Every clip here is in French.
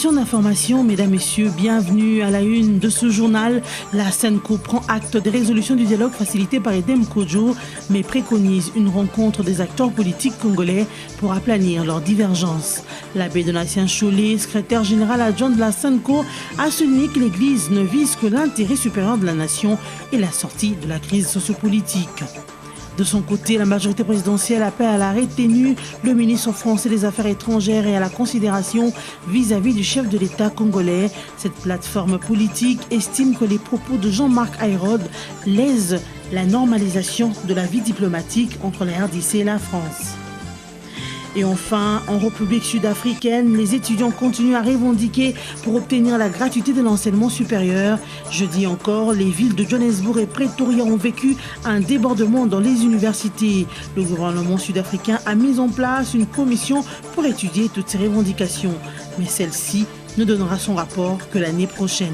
édition d'information, mesdames, messieurs, bienvenue à la une de ce journal. La SENCO prend acte des résolutions du dialogue facilité par Edem Kodjo, mais préconise une rencontre des acteurs politiques congolais pour aplanir leurs divergences. L'abbé Donatien Chollet, secrétaire général adjoint de la SENCO, a souligné que l'Église ne vise que l'intérêt supérieur de la nation et la sortie de la crise sociopolitique. De son côté, la majorité présidentielle appelle à la retenue le ministre français des Affaires étrangères et à la considération vis-à-vis du chef de l'État congolais. Cette plateforme politique estime que les propos de Jean-Marc Ayrault lèsent la normalisation de la vie diplomatique entre la RDC et la France. Et enfin, en République sud-africaine, les étudiants continuent à revendiquer pour obtenir la gratuité de l'enseignement supérieur. Jeudi encore, les villes de Johannesburg et Pretoria ont vécu un débordement dans les universités. Le gouvernement sud-africain a mis en place une commission pour étudier toutes ces revendications. Mais celle-ci ne donnera son rapport que l'année prochaine.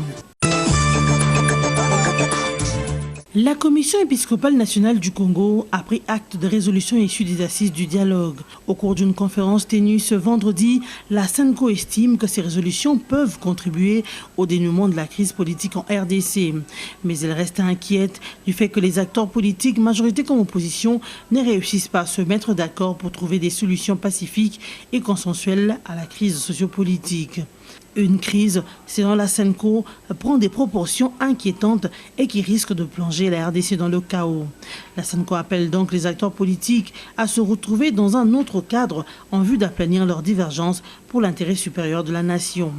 La Commission épiscopale nationale du Congo a pris acte de résolutions issues des assises du dialogue. Au cours d'une conférence tenue ce vendredi, la SENCO estime que ces résolutions peuvent contribuer au dénouement de la crise politique en RDC. Mais elle reste inquiète du fait que les acteurs politiques, majorité comme opposition, ne réussissent pas à se mettre d'accord pour trouver des solutions pacifiques et consensuelles à la crise sociopolitique. Une crise, selon la SENCO, prend des proportions inquiétantes et qui risque de plonger la RDC dans le chaos. La SENCO appelle donc les acteurs politiques à se retrouver dans un autre cadre en vue d'aplanir leurs divergences pour l'intérêt supérieur de la nation.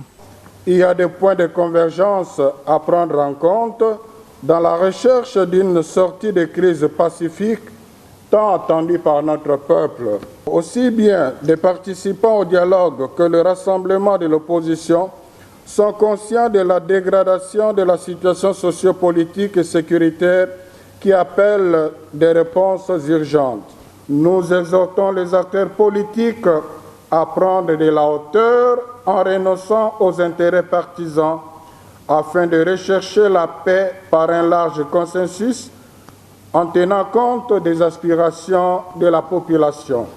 Il y a des points de convergence à prendre en compte dans la recherche d'une sortie de crise pacifique tant attendue par notre peuple. Aussi bien les participants au dialogue que le rassemblement de l'opposition sont conscients de la dégradation de la situation sociopolitique et sécuritaire qui appelle des réponses urgentes. Nous exhortons les acteurs politiques à prendre de la hauteur en renonçant aux intérêts partisans afin de rechercher la paix par un large consensus en tenant compte des aspirations de la population.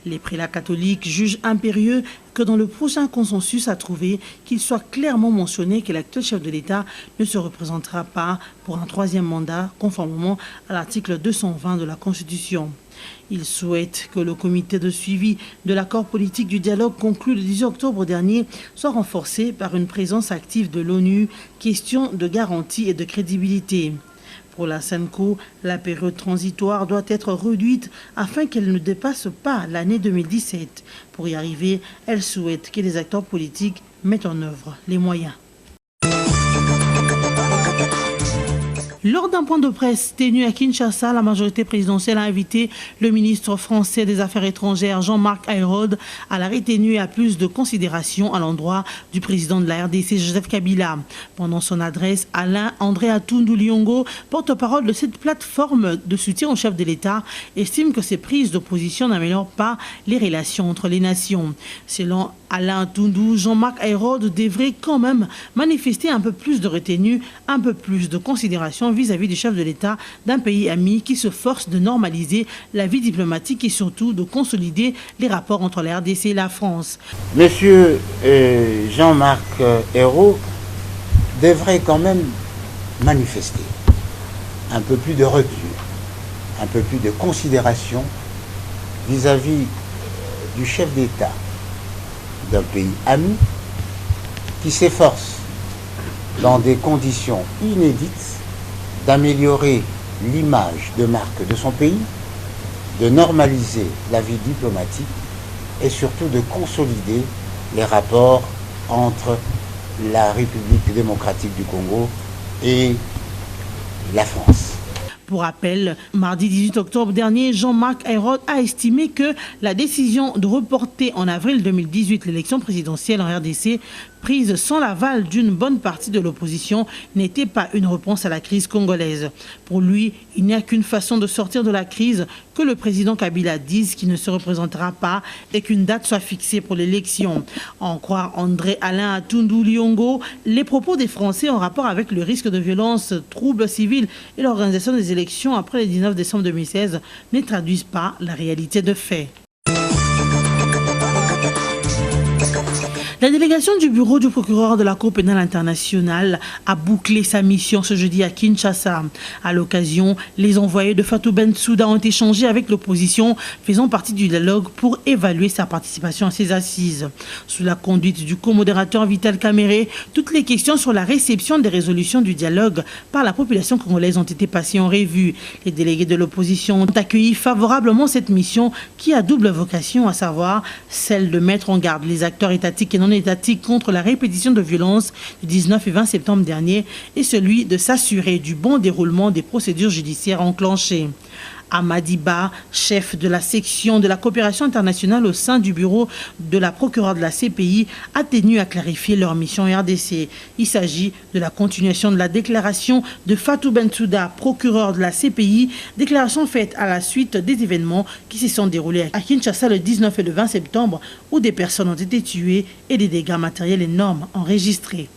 Les prélats catholiques jugent impérieux que dans le prochain consensus à trouver, qu'il soit clairement mentionné que l'actuel chef de l'État ne se représentera pas pour un troisième mandat, conformément à l'article 220 de la Constitution. Ils souhaitent que le comité de suivi de l'accord politique du dialogue conclu le 18 octobre dernier soit renforcé par une présence active de l'ONU, question de garantie et de crédibilité. Pour la SENCO, la période transitoire doit être réduite afin qu'elle ne dépasse pas l'année 2017. Pour y arriver, elle souhaite que les acteurs politiques mettent en œuvre les moyens. Lors d'un point de presse tenu à Kinshasa, la majorité présidentielle a invité le ministre français des Affaires étrangères Jean-Marc Ayrault à la retenue et à plus de considération à l'endroit du président de la RDC Joseph Kabila. Pendant son adresse, Alain-André Atundu Liongo, porte-parole de cette plateforme de soutien au chef de l'État, estime que ces prises d'opposition n'améliorent pas les relations entre les nations. Selon Alain Atundu, Jean-Marc Ayrault devrait quand même manifester un peu plus de retenue, un peu plus de considération vis-à-vis du chef de l'État d'un pays ami qui se force de normaliser la vie diplomatique et surtout de consolider les rapports entre la RDC et la France. Monsieur Jean-Marc Ayrault devrait quand même manifester un peu plus de recul, un peu plus de considération vis-à-vis du chef d'État d'un pays ami qui s'efforce dans des conditions inédites d'améliorer l'image de marque de son pays, de normaliser la vie diplomatique et surtout de consolider les rapports entre la République démocratique du Congo et la France. Pour rappel, mardi 18 octobre dernier, Jean-Marc Ayrault a estimé que la décision de reporter en avril 2018 l'élection présidentielle en RDC, prise sans l'aval d'une bonne partie de l'opposition, n'était pas une réponse à la crise congolaise. Pour lui, il n'y a qu'une façon de sortir de la crise, que le président Kabila dise qu'il ne se représentera pas et qu'une date soit fixée pour l'élection. En croire André Alain Atundu Liongo, les propos des Français en rapport avec le risque de violence, troubles civils et l'organisation des élections après le 19 décembre 2016 ne traduisent pas la réalité de fait. La délégation du bureau du procureur de la Cour pénale internationale a bouclé sa mission ce jeudi à Kinshasa. À l'occasion, les envoyés de Fatou Bensouda ont échangé avec l'opposition faisant partie du dialogue pour évaluer sa participation à ces assises. Sous la conduite du co-modérateur Vital Kamere, toutes les questions sur la réception des résolutions du dialogue par la population congolaise ont été passées en revue. Les délégués de l'opposition ont accueilli favorablement cette mission qui a double vocation, à savoir celle de mettre en garde les acteurs étatiques et non étatiques contre la répétition de violences du 19 et 20 septembre dernier et celui de s'assurer du bon déroulement des procédures judiciaires enclenchées. Amadiba, chef de la section de la coopération internationale au sein du bureau de la procureure de la CPI, a tenu à clarifier leur mission RDC. Il s'agit de la continuation de la déclaration de Fatou Bensouda, procureur de la CPI, déclaration faite à la suite des événements qui se sont déroulés à Kinshasa le 19 et le 20 septembre où des personnes ont été tuées et des dégâts matériels énormes enregistrés.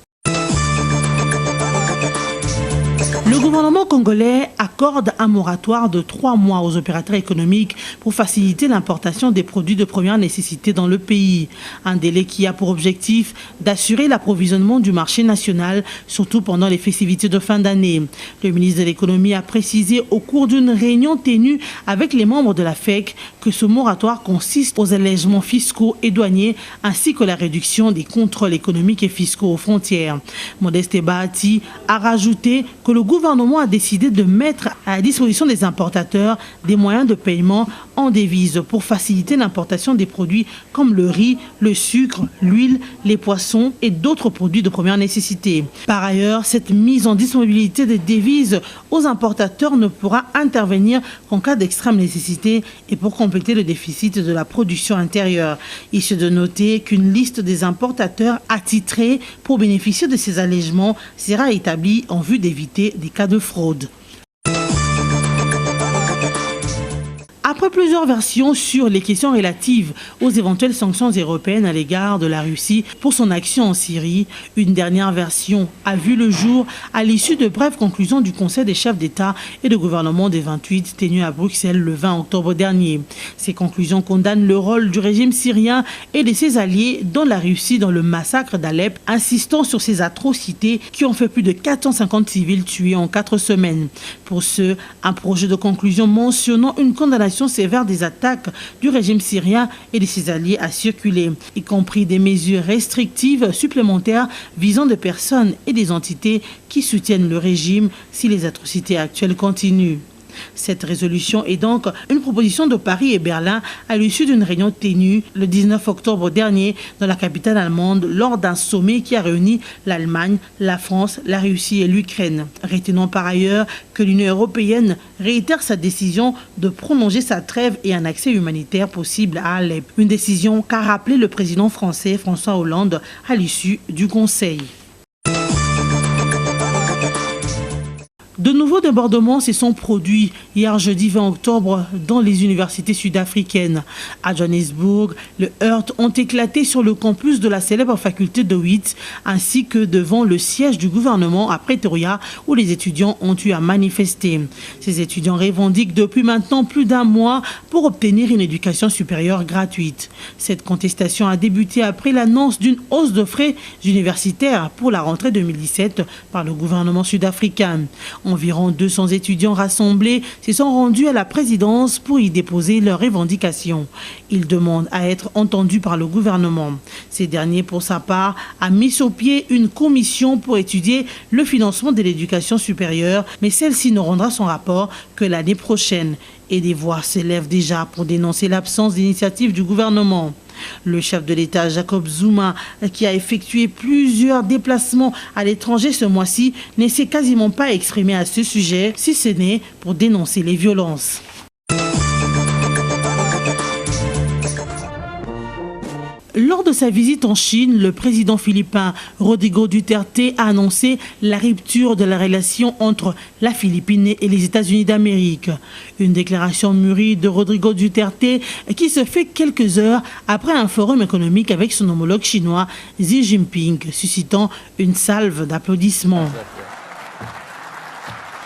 Le gouvernement congolais accorde un moratoire de 3 mois aux opérateurs économiques pour faciliter l'importation des produits de première nécessité dans le pays. Un délai qui a pour objectif d'assurer l'approvisionnement du marché national, surtout pendant les festivités de fin d'année. Le ministre de l'économie a précisé au cours d'une réunion tenue avec les membres de la FEC que ce moratoire consiste aux allègements fiscaux et douaniers ainsi que la réduction des contrôles économiques et fiscaux aux frontières. Modeste Bahati a rajouté que le gouvernement a décidé de mettre à la disposition des importateurs des moyens de paiement en devises pour faciliter l'importation des produits comme le riz, le sucre, l'huile, les poissons et d'autres produits de première nécessité. Par ailleurs, cette mise en disponibilité des devises aux importateurs ne pourra intervenir qu'en cas d'extrême nécessité et pour compléter le déficit de la production intérieure. Il se de noter qu'une liste des importateurs attitrés pour bénéficier de ces allègements sera établie en vue d'éviter des cas de fraude. Après plusieurs versions sur les questions relatives aux éventuelles sanctions européennes à l'égard de la Russie pour son action en Syrie, une dernière version a vu le jour à l'issue de brèves conclusions du Conseil des chefs d'État et de gouvernement des 28 tenu à Bruxelles le 20 octobre dernier. Ces conclusions condamnent le rôle du régime syrien et de ses alliés dans la Russie dans le massacre d'Alep, insistant sur ces atrocités qui ont fait plus de 450 civils tués en 4 semaines. Pour ce, un projet de conclusion mentionnant une condamnation sévère des attaques du régime syrien et de ses alliés a circulé, y compris des mesures restrictives supplémentaires visant des personnes et des entités qui soutiennent le régime si les atrocités actuelles continuent. Cette résolution est donc une proposition de Paris et Berlin à l'issue d'une réunion tenue le 19 octobre dernier dans la capitale allemande lors d'un sommet qui a réuni l'Allemagne, la France, la Russie et l'Ukraine. Retenons par ailleurs que l'Union européenne réitère sa décision de prolonger sa trêve et un accès humanitaire possible à Alep. Une décision qu'a rappelé le président français François Hollande à l'issue du Conseil. De nouveaux débordements se sont produits hier jeudi 20 octobre dans les universités sud-africaines. À Johannesburg, les heurts ont éclaté sur le campus de la célèbre faculté de Wits ainsi que devant le siège du gouvernement à Pretoria où les étudiants ont eu à manifester. Ces étudiants revendiquent depuis maintenant plus d'un mois pour obtenir une éducation supérieure gratuite. Cette contestation a débuté après l'annonce d'une hausse de frais universitaires pour la rentrée 2017 par le gouvernement sud-africain. Environ 200 étudiants rassemblés se sont rendus à la présidence pour y déposer leurs revendications. Ils demandent à être entendus par le gouvernement. Ces derniers, pour sa part, a mis sur pied une commission pour étudier le financement de l'éducation supérieure, mais celle-ci ne rendra son rapport que l'année prochaine. Et des voix s'élèvent déjà pour dénoncer l'absence d'initiative du gouvernement. Le chef de l'État, Jacob Zuma, qui a effectué plusieurs déplacements à l'étranger ce mois-ci, ne s'est quasiment pas exprimé à ce sujet, si ce n'est pour dénoncer les violences. Lors de sa visite en Chine, le président philippin Rodrigo Duterte a annoncé la rupture de la relation entre la Philippine et les États-Unis d'Amérique. Une déclaration mûrie de Rodrigo Duterte qui se fait quelques heures après un forum économique avec son homologue chinois Xi Jinping, suscitant une salve d'applaudissements.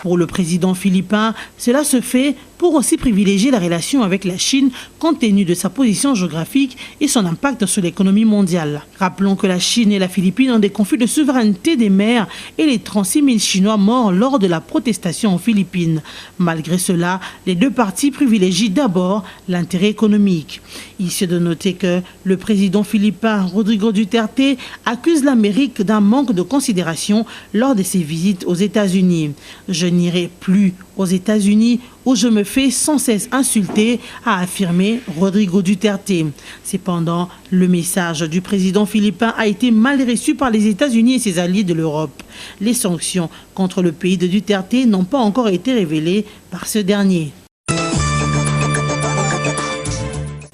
Pour le président philippin, cela se fait pour pour aussi privilégier la relation avec la Chine compte tenu de sa position géographique et son impact sur l'économie mondiale. Rappelons que la Chine et la Philippine ont des conflits de souveraineté des mers et les 36 000 Chinois morts lors de la protestation aux Philippines. Malgré cela, les deux parties privilégient d'abord l'intérêt économique. Ici de noter que le président philippin Rodrigo Duterte accuse l'Amérique d'un manque de considération lors de ses visites aux États-Unis. « Je n'irai plus aux États-Unis où je me fais sans cesse insulter », a affirmé Rodrigo Duterte. Cependant, le message du président philippin a été mal reçu par les États-Unis et ses alliés de l'Europe. Les sanctions contre le pays de Duterte n'ont pas encore été révélées par ce dernier.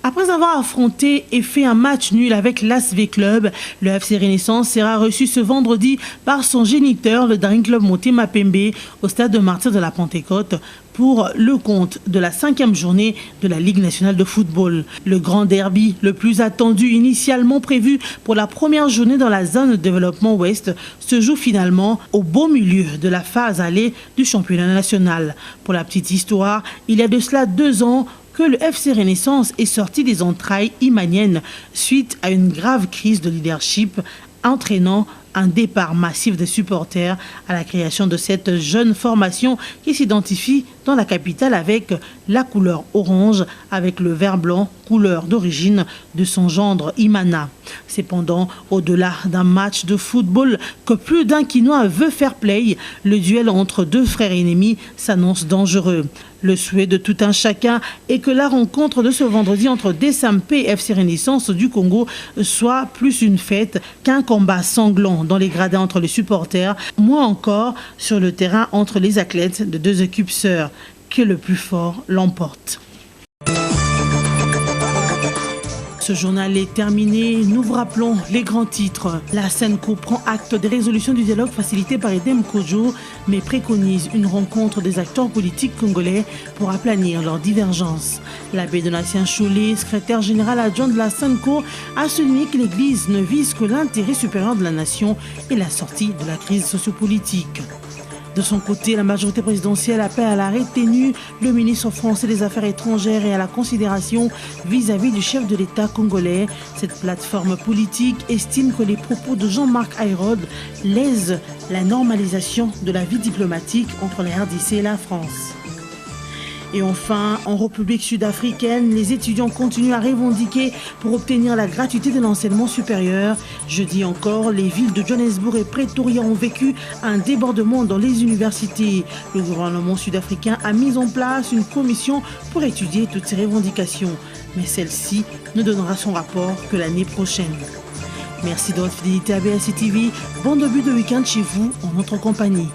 Après avoir affronté et fait un match nul avec l'ASV Club, le FC Renaissance sera reçu ce vendredi par son géniteur, le Daring Club Motema Pembe, au stade de Martyrs de la Pentecôte, pour le compte de la 5e journée de la Ligue nationale de football. Le grand derby, le plus attendu initialement prévu pour la première journée dans la zone de développement ouest, se joue finalement au beau milieu de la phase allée du championnat national. Pour la petite histoire, il y a de cela 2 ans, que le FC Renaissance est sorti des entrailles imaniennes suite à une grave crise de leadership entraînant un départ massif des supporters à la création de cette jeune formation qui s'identifie dans la capitale avec la couleur orange, avec le vert blanc, couleur d'origine de son gendre Imana. Cependant, au-delà d'un match de football que plus d'un Quinois veut faire play, le duel entre deux frères ennemis s'annonce dangereux. Le souhait de tout un chacun est que la rencontre de ce vendredi entre DSMP et FC Renaissance du Congo soit plus une fête qu'un combat sanglant dans les gradins entre les supporters, moins encore sur le terrain entre les athlètes de deux équipes sœurs. Que le plus fort l'emporte. Ce journal est terminé. Nous vous rappelons les grands titres. La SENCO prend acte des résolutions du dialogue facilité par Edem Kodjo, mais préconise une rencontre des acteurs politiques congolais pour aplanir leurs divergences. L'abbé Donatien Cholet, secrétaire général adjoint de la SENCO, a souligné que l'Église ne vise que l'intérêt supérieur de la nation et la sortie de la crise sociopolitique. De son côté, la majorité présidentielle appelle à la retenue le ministre français des Affaires étrangères et à la considération vis-à-vis du chef de l'État congolais. Cette plateforme politique estime que les propos de Jean-Marc Ayrault lèsent la normalisation de la vie diplomatique entre la RDC et la France. Et enfin, en République sud-africaine, les étudiants continuent à revendiquer pour obtenir la gratuité de l'enseignement supérieur. Jeudi encore, les villes de Johannesburg et Pretoria ont vécu un débordement dans les universités. Le gouvernement sud-africain a mis en place une commission pour étudier toutes ces revendications. Mais celle-ci ne donnera son rapport que l'année prochaine. Merci de votre fidélité à BSC TV. Bon début de week-end chez vous, en notre compagnie.